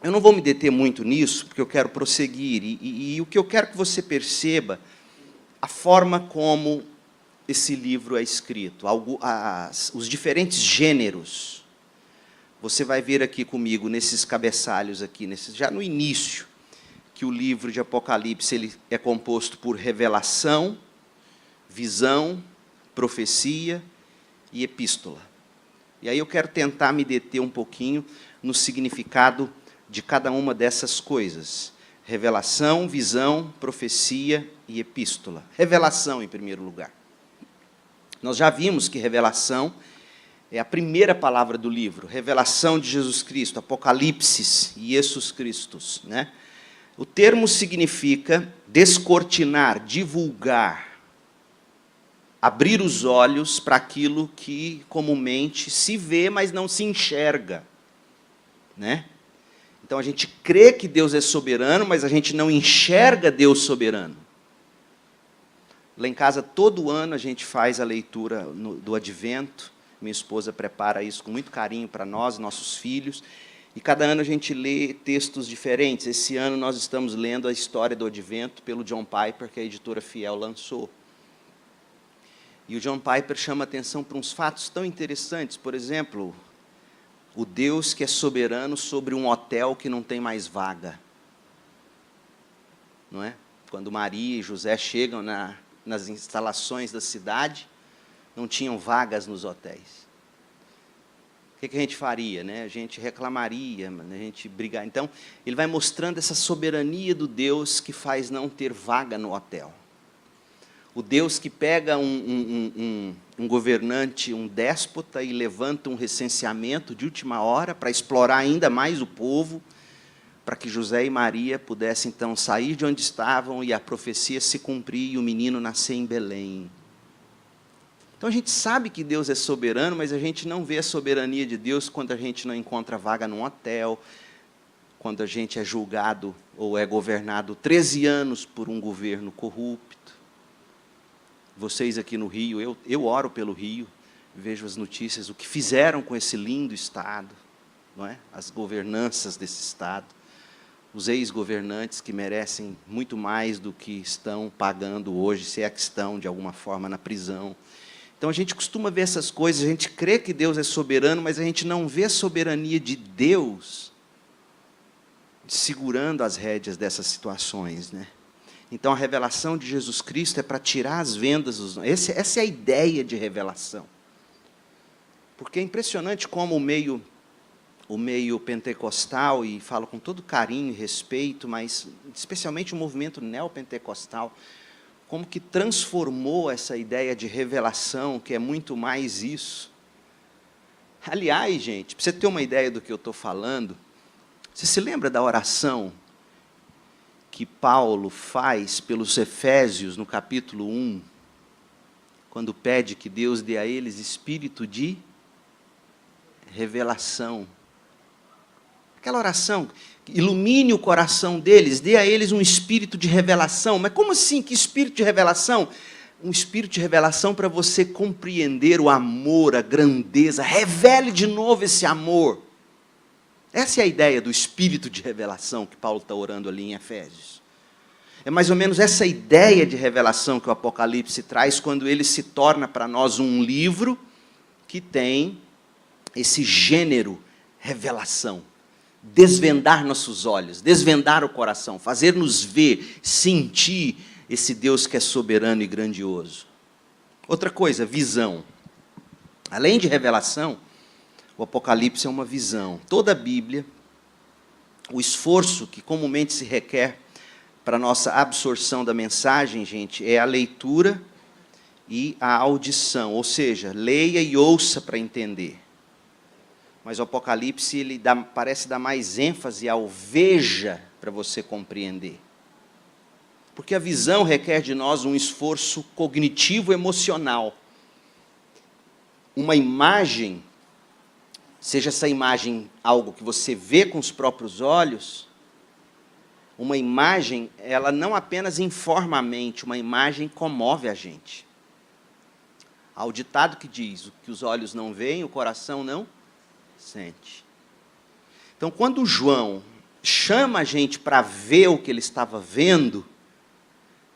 eu não vou me deter muito nisso, porque eu quero prosseguir. E o que eu quero que você perceba, a forma como esse livro é escrito, os diferentes gêneros. Você vai ver aqui comigo, nesses cabeçalhos aqui, já no início, que o livro de Apocalipse ele é composto por revelação, visão, profecia e epístola. E aí eu quero tentar me deter um pouquinho no significado de cada uma dessas coisas. Revelação, visão, profecia e epístola. Revelação, em primeiro lugar. Nós já vimos que revelação é a primeira palavra do livro. Revelação de Jesus Cristo, Apocalipse, Jesus Christus, né? O termo significa descortinar, divulgar, abrir os olhos para aquilo que comumente se vê, mas não se enxerga, né? Então a gente crê que Deus é soberano, mas a gente não enxerga Deus soberano. Lá em casa, todo ano, a gente faz a leitura do Advento. Minha esposa prepara isso com muito carinho para nós, nossos filhos. E cada ano a gente lê textos diferentes. Esse ano nós estamos lendo a história do Advento pelo John Piper, que a editora Fiel lançou. E o John Piper chama atenção para uns fatos tão interessantes. Por exemplo, o Deus que é soberano sobre um hotel que não tem mais vaga. Não é? Quando Maria e José chegam nas instalações da cidade, não tinham vagas nos hotéis. O que a gente faria, né? A gente reclamaria, a gente brigaria. Então, ele vai mostrando essa soberania do Deus que faz não ter vaga no hotel. O Deus que pega um governante, um déspota, e levanta um recenseamento de última hora para explorar ainda mais o povo, para que José e Maria pudessem, então, sair de onde estavam e a profecia se cumprir e o menino nascer em Belém. Então, a gente sabe que Deus é soberano, mas a gente não vê a soberania de Deus quando a gente não encontra vaga num hotel, quando a gente é julgado ou é governado 13 anos por um governo corrupto. Vocês aqui no Rio, eu oro pelo Rio, vejo as notícias, o que fizeram com esse lindo Estado, não é? As governanças desse Estado, os ex-governantes que merecem muito mais do que estão pagando hoje, se é que estão, de alguma forma, na prisão. Então, a gente costuma ver essas coisas, a gente crê que Deus é soberano, mas a gente não vê a soberania de Deus segurando as rédeas dessas situações, né? Então, a revelação de Jesus Cristo é para tirar as vendas. Essa é a ideia de revelação. Porque é impressionante como o meio pentecostal, e falo com todo carinho e respeito, mas especialmente o movimento neopentecostal, como que transformou essa ideia de revelação, que é muito mais isso. Aliás, gente, para você ter uma ideia do que eu estou falando, você se lembra da oração que Paulo faz pelos Efésios, no capítulo 1, quando pede que Deus dê a eles espírito de revelação? Aquela oração, ilumine o coração deles, dê a eles um espírito de revelação. Mas como assim, que espírito de revelação? Um espírito de revelação para você compreender o amor, a grandeza, revele de novo esse amor. Essa é a ideia do espírito de revelação que Paulo está orando ali em Efésios. É mais ou menos essa ideia de revelação que o Apocalipse traz quando ele se torna para nós um livro que tem esse gênero revelação. Desvendar nossos olhos, desvendar o coração, fazer-nos ver, sentir esse Deus que é soberano e grandioso. Outra coisa, visão. Além de revelação, o Apocalipse é uma visão. Toda a Bíblia, o esforço que comumente se requer para a nossa absorção da mensagem, gente, é a leitura e a audição, ou seja, leia e ouça para entender. Mas o Apocalipse parece dar mais ênfase ao veja para você compreender. Porque a visão requer de nós um esforço cognitivo emocional. Uma imagem, seja essa imagem algo que você vê com os próprios olhos, uma imagem, ela não apenas informa a mente, uma imagem comove a gente. Há o ditado que diz, o que os olhos não veem, o coração não sente. Então, quando João chama a gente para ver o que ele estava vendo,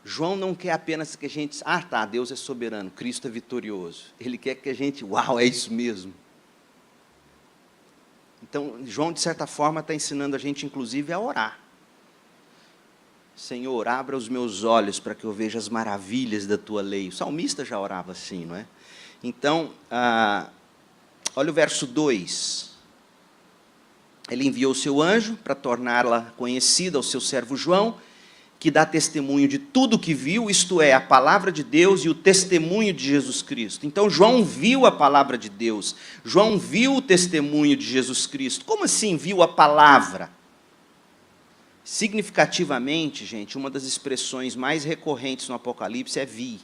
João não quer apenas que a gente... Deus é soberano, Cristo é vitorioso. Ele quer que a gente... é isso mesmo. Então, João, de certa forma, está ensinando a gente, inclusive, a orar. Senhor, abra os meus olhos para que eu veja as maravilhas da tua lei. O salmista já orava assim, não é? Então, olha o verso 2. Ele enviou o seu anjo para torná-la conhecida ao seu servo João, que dá testemunho de tudo que viu, isto é, a palavra de Deus e o testemunho de Jesus Cristo. Então, João viu a palavra de Deus. João viu o testemunho de Jesus Cristo. Como assim viu a palavra? Significativamente, gente, uma das expressões mais recorrentes no Apocalipse é vi.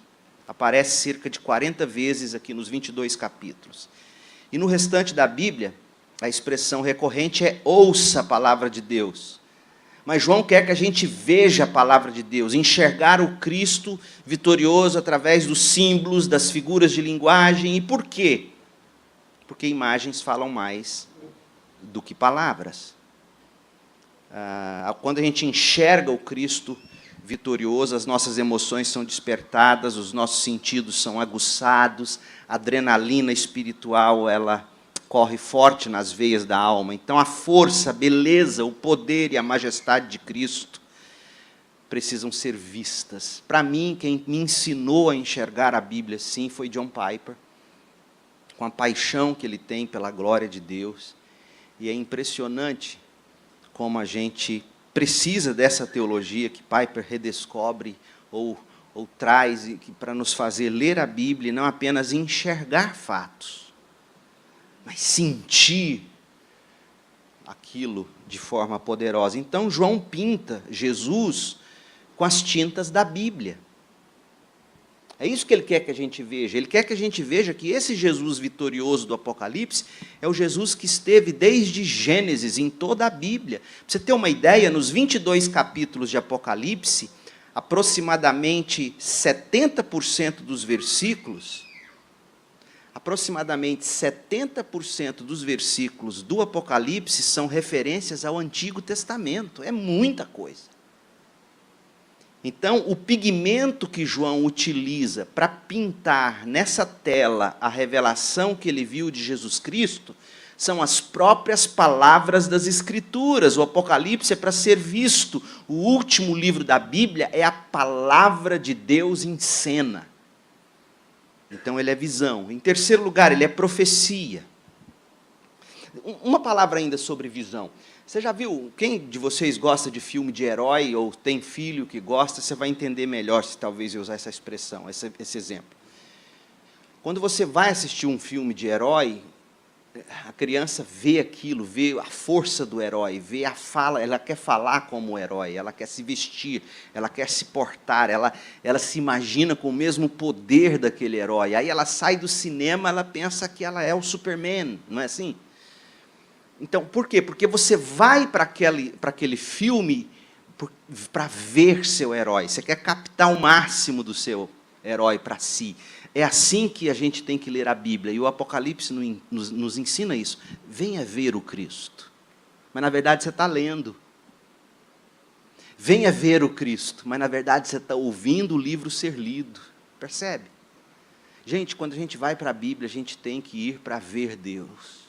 Aparece cerca de 40 vezes aqui nos 22 capítulos. E no restante da Bíblia, a expressão recorrente é ouça a palavra de Deus. Mas João quer que a gente veja a palavra de Deus, enxergar o Cristo vitorioso através dos símbolos, das figuras de linguagem. E por quê? Porque imagens falam mais do que palavras. Quando a gente enxerga o Cristo vitorioso, as nossas emoções são despertadas, os nossos sentidos são aguçados, a adrenalina espiritual, ela corre forte nas veias da alma. Então, a força, a beleza, o poder e a majestade de Cristo precisam ser vistas. Para mim, quem me ensinou a enxergar a Bíblia assim foi John Piper, com a paixão que ele tem pela glória de Deus. E é impressionante como a gente precisa dessa teologia que Piper redescobre ou traz para nos fazer ler a Bíblia e não apenas enxergar fatos, mas sentir aquilo de forma poderosa. Então, João pinta Jesus com as tintas da Bíblia. É isso que ele quer que a gente veja. Ele quer que a gente veja que esse Jesus vitorioso do Apocalipse é o Jesus que esteve desde Gênesis, em toda a Bíblia. Para você ter uma ideia, nos 22 capítulos de Apocalipse, aproximadamente 70% dos versículos do Apocalipse são referências ao Antigo Testamento. É muita coisa. Então, o pigmento que João utiliza para pintar nessa tela a revelação que ele viu de Jesus Cristo são as próprias palavras das Escrituras. O Apocalipse é para ser visto. O último livro da Bíblia é a palavra de Deus em cena. Então, ele é visão. Em terceiro lugar, ele é profecia. Uma palavra ainda sobre visão. Você já viu, quem de vocês gosta de filme de herói, ou tem filho que gosta, você vai entender melhor se talvez eu usar essa expressão, esse exemplo. Quando você vai assistir um filme de herói, a criança vê aquilo, vê a força do herói, vê a fala, ela quer falar como o herói, ela quer se vestir, ela quer se portar, ela se imagina com o mesmo poder daquele herói. Aí ela sai do cinema, ela pensa que ela é o Superman, não é assim? Então, por quê? Porque você vai para aquele filme para ver seu herói. Você quer captar o máximo do seu herói para si. É assim que a gente tem que ler a Bíblia. E o Apocalipse nos ensina isso. Venha ver o Cristo. Mas, na verdade, você está lendo. Venha ver o Cristo. Mas, na verdade, você está ouvindo o livro ser lido. Percebe? Gente, quando a gente vai para a Bíblia, a gente tem que ir para ver Deus.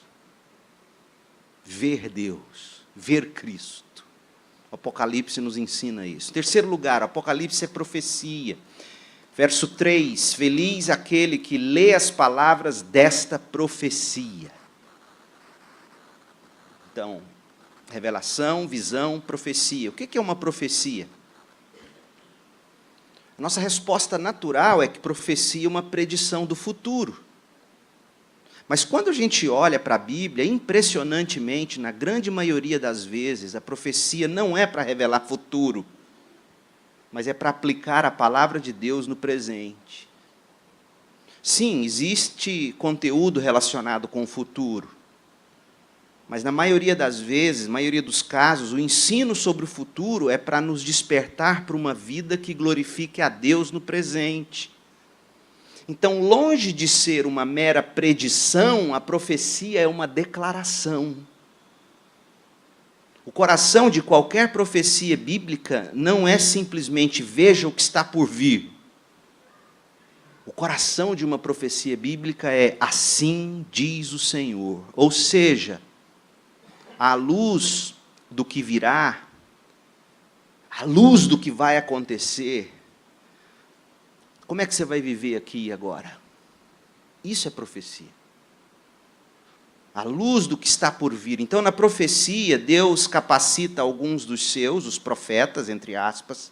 Ver Deus, ver Cristo. O Apocalipse nos ensina isso. Em terceiro lugar, Apocalipse é profecia. Verso 3, feliz aquele que lê as palavras desta profecia. Então, revelação, visão, profecia. O que é uma profecia? A nossa resposta natural é que profecia é uma predição do futuro. Mas quando a gente olha para a Bíblia, impressionantemente, na grande maioria das vezes, a profecia não é para revelar futuro, mas é para aplicar a palavra de Deus no presente. Sim, existe conteúdo relacionado com o futuro, mas na maioria das vezes, na maioria dos casos, o ensino sobre o futuro é para nos despertar para uma vida que glorifique a Deus no presente. Então, longe de ser uma mera predição, a profecia é uma declaração. O coração de qualquer profecia bíblica não é simplesmente veja o que está por vir. O coração de uma profecia bíblica é assim diz o Senhor. Ou seja, à luz do que virá, à luz do que vai acontecer, como é que você vai viver aqui e agora? Isso é profecia. À luz do que está por vir. Então, na profecia, Deus capacita alguns dos seus, os profetas, entre aspas,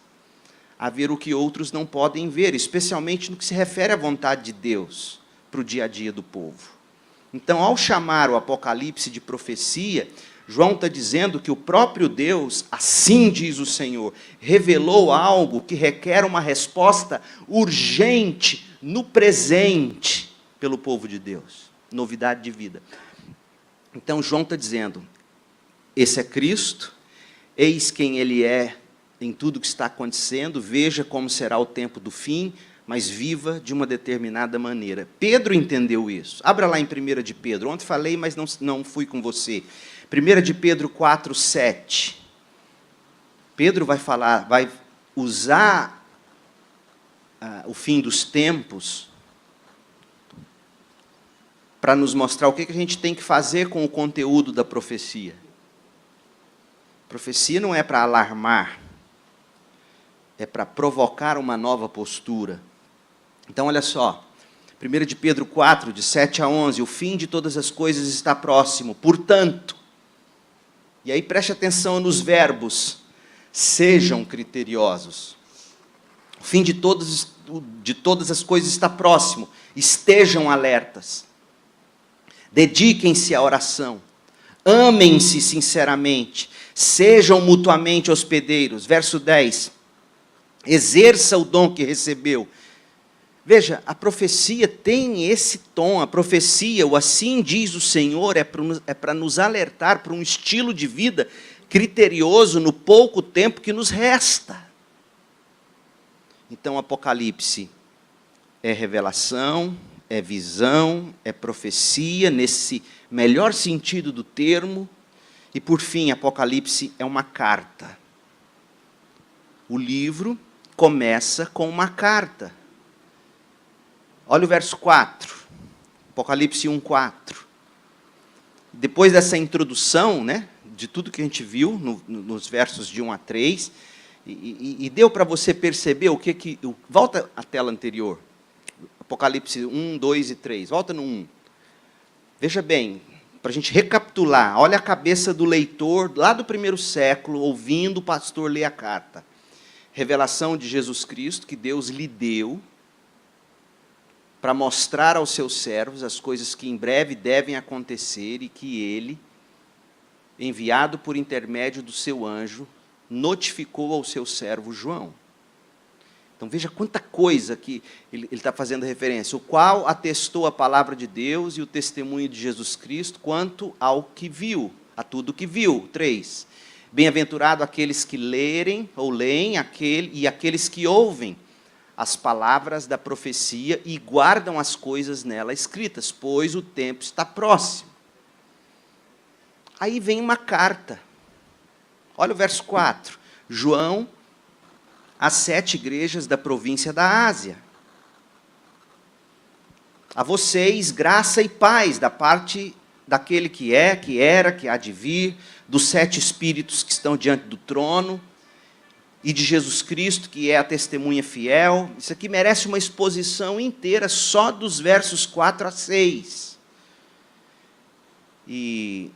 a ver o que outros não podem ver, especialmente no que se refere à vontade de Deus para o dia a dia do povo. Então, ao chamar o Apocalipse de profecia, João está dizendo que o próprio Deus, assim diz o Senhor, revelou algo que requer uma resposta urgente, no presente, pelo povo de Deus. Novidade de vida. Então, João está dizendo, esse é Cristo, eis quem Ele é em tudo que está acontecendo, veja como será o tempo do fim, mas viva de uma determinada maneira. Pedro entendeu isso. Abra lá em 1 de Pedro. Ontem falei, mas não fui com você. 1 de Pedro 4, 7. Pedro vai usar o fim dos tempos para nos mostrar o que a gente tem que fazer com o conteúdo da profecia. Profecia não é para alarmar, é para provocar uma nova postura. Então, olha só, 1 de Pedro 4, de 7 a 11, o fim de todas as coisas está próximo, portanto, e aí preste atenção nos verbos, sejam criteriosos. O fim de todas as coisas está próximo, estejam alertas. Dediquem-se à oração, Amem-se sinceramente, sejam mutuamente hospedeiros. Verso 10, exerça o dom que recebeu. Veja, a profecia tem esse tom, a profecia, o assim diz o Senhor, é para nos alertar para um estilo de vida criterioso no pouco tempo que nos resta. Então, Apocalipse é revelação, é visão, é profecia, nesse melhor sentido do termo. E, por fim, Apocalipse é uma carta. O livro começa com uma carta. Olha o verso 4, Apocalipse 1, 4. Depois dessa introdução, né, de tudo que a gente viu nos versos de 1 a 3, e deu para você perceber o que... Volta à tela anterior, Apocalipse 1, 2 e 3, volta no 1. Veja bem, para a gente recapitular, olha a cabeça do leitor lá do primeiro século, ouvindo o pastor ler a carta. Revelação de Jesus Cristo, que Deus lhe deu, para mostrar aos seus servos as coisas que em breve devem acontecer e que ele, enviado por intermédio do seu anjo, notificou ao seu servo João. Então veja quanta coisa que ele está fazendo referência. O qual atestou a palavra de Deus e o testemunho de Jesus Cristo quanto ao que viu, a tudo que viu. 3. Bem-aventurado aqueles que lerem ou leem e aqueles que ouvem as palavras da profecia e guardam as coisas nela escritas, pois o tempo está próximo. Aí vem uma carta. Olha o verso 4. João, às 7 igrejas da província da Ásia. A vocês, graça e paz da parte daquele que é, que era, que há de vir, dos 7 espíritos que estão diante do trono, e de Jesus Cristo, que é a testemunha fiel. Isso aqui merece uma exposição inteira, só dos versos 4 a 6. E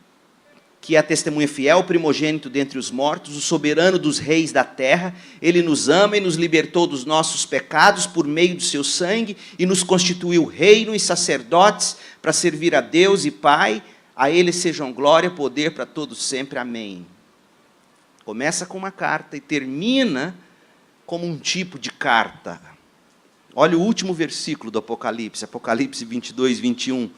que é a testemunha fiel, o primogênito dentre os mortos, o soberano dos reis da terra. Ele nos ama e nos libertou dos nossos pecados por meio do seu sangue e nos constituiu reino e sacerdotes para servir a Deus e Pai. A ele sejam glória e poder para todos sempre. Amém. Começa com uma carta e termina como um tipo de carta. Olha o último versículo do Apocalipse, Apocalipse 22, 21.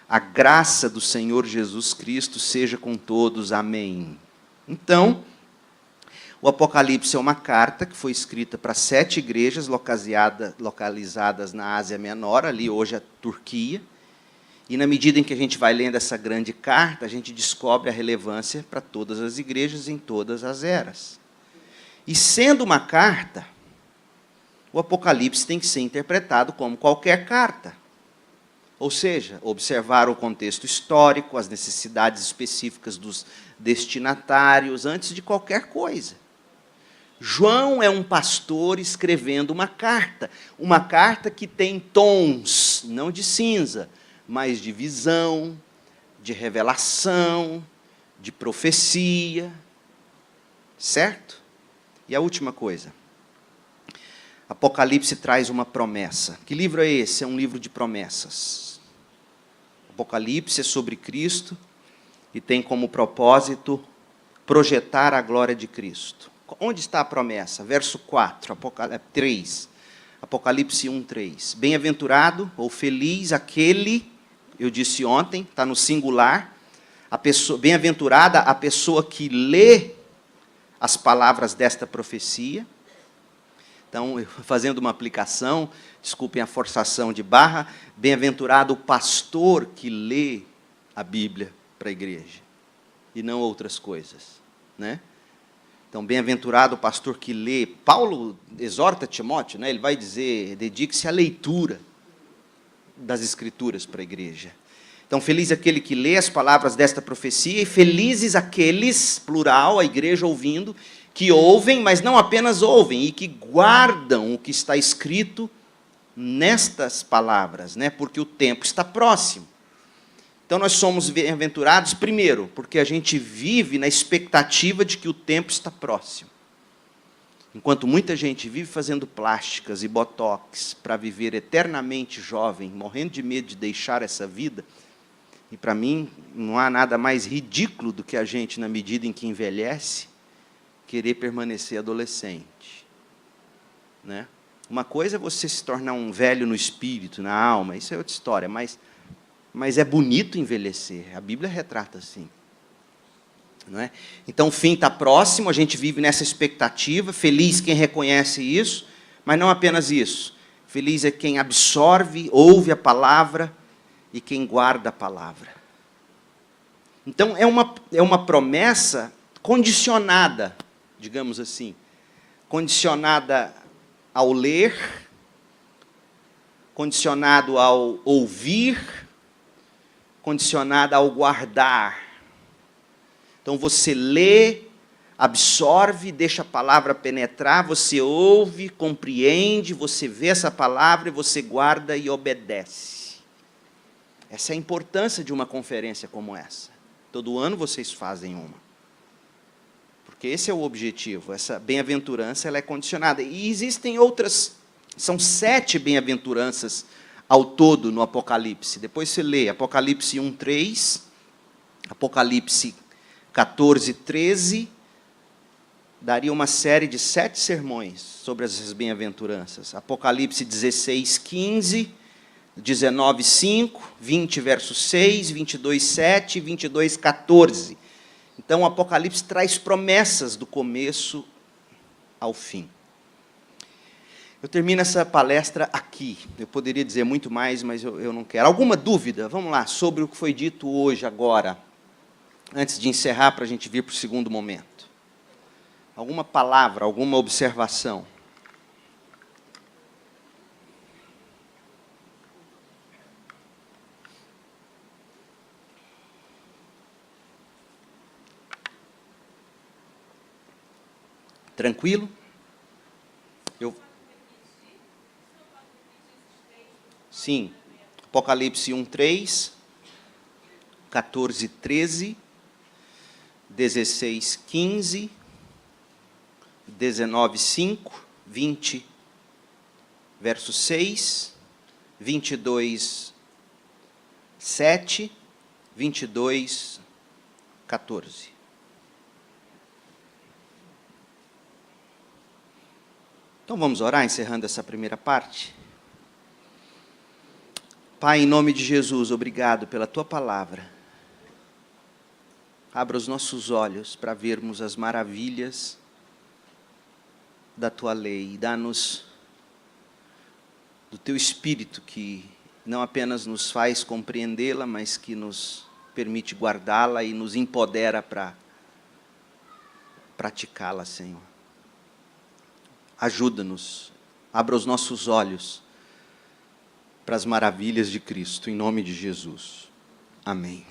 A graça do Senhor Jesus Cristo seja com todos. Amém. Então, o Apocalipse é uma carta que foi escrita para 7 igrejas localizadas na Ásia Menor, ali hoje a Turquia. E na medida em que a gente vai lendo essa grande carta, a gente descobre a relevância para todas as igrejas em todas as eras. E sendo uma carta, o Apocalipse tem que ser interpretado como qualquer carta. Ou seja, observar o contexto histórico, as necessidades específicas dos destinatários, antes de qualquer coisa. João é um pastor escrevendo uma carta que tem tons, não de cinza, mas de visão, de revelação, de profecia, certo? E a última coisa, Apocalipse traz uma promessa. Que livro é esse? É um livro de promessas. Apocalipse é sobre Cristo e tem como propósito projetar a glória de Cristo. Onde está a promessa? Verso 4, 3, Apocalipse 1, 3. Bem-aventurado ou feliz aquele... Eu disse ontem, está no singular, bem-aventurada a pessoa que lê as palavras desta profecia. Então, fazendo uma aplicação, desculpem a forçação de barra, bem-aventurado o pastor que lê a Bíblia para a igreja, e não outras coisas, né? Então, bem-aventurado o pastor que lê. Paulo exorta Timóteo, né? Ele vai dizer, dedique-se à leitura das Escrituras para a igreja. Então, feliz aquele que lê as palavras desta profecia, e felizes aqueles, plural, a igreja ouvindo, que ouvem, mas não apenas ouvem, e que guardam o que está escrito nestas palavras, né? Porque o tempo está próximo. Então, nós somos bem-aventurados, primeiro, porque a gente vive na expectativa de que o tempo está próximo. Enquanto muita gente vive fazendo plásticas e botox para viver eternamente jovem, morrendo de medo de deixar essa vida, e para mim não há nada mais ridículo do que a gente, na medida em que envelhece, querer permanecer adolescente. Né? Uma coisa é você se tornar um velho no espírito, na alma, isso é outra história, mas é bonito envelhecer, a Bíblia retrata assim. Não é? Então o fim está próximo, a gente vive nessa expectativa, feliz quem reconhece isso, mas não apenas isso, feliz é quem absorve, ouve a palavra e quem guarda a palavra. Então é uma promessa condicionada, digamos assim, condicionada ao ler, condicionado ao ouvir, condicionada ao guardar. Então você lê, absorve, deixa a palavra penetrar, você ouve, compreende, você vê essa palavra e você guarda e obedece. Essa é a importância de uma conferência como essa. Todo ano vocês fazem uma. Porque esse é o objetivo, essa bem-aventurança ela é condicionada. E existem outras, são 7 bem-aventuranças ao todo no Apocalipse. Depois você lê Apocalipse 1:3, Apocalipse 14:13, daria uma série de 7 sermões sobre essas bem-aventuranças. Apocalipse 16:15, 19:5, 20, verso 6, 22:7 e 22:14. Então, o Apocalipse traz promessas do começo ao fim. Eu termino essa palestra aqui. Eu poderia dizer muito mais, mas eu não quero. Alguma dúvida? Vamos lá, sobre o que foi dito hoje, agora, antes de encerrar, para a gente vir para o segundo momento. Alguma palavra, alguma observação? Tranquilo? Sim. Apocalipse 1:3, 14:13, 16:15, 19:5, 20, verso 6, 22:7, 22:14. Então vamos orar, encerrando essa primeira parte. Pai, em nome de Jesus, obrigado pela Tua palavra. Abra os nossos olhos para vermos as maravilhas da Tua lei. Dá-nos do Teu Espírito, que não apenas nos faz compreendê-la, mas que nos permite guardá-la e nos empodera para praticá-la, Senhor. Ajuda-nos, abra os nossos olhos para as maravilhas de Cristo, em nome de Jesus. Amém.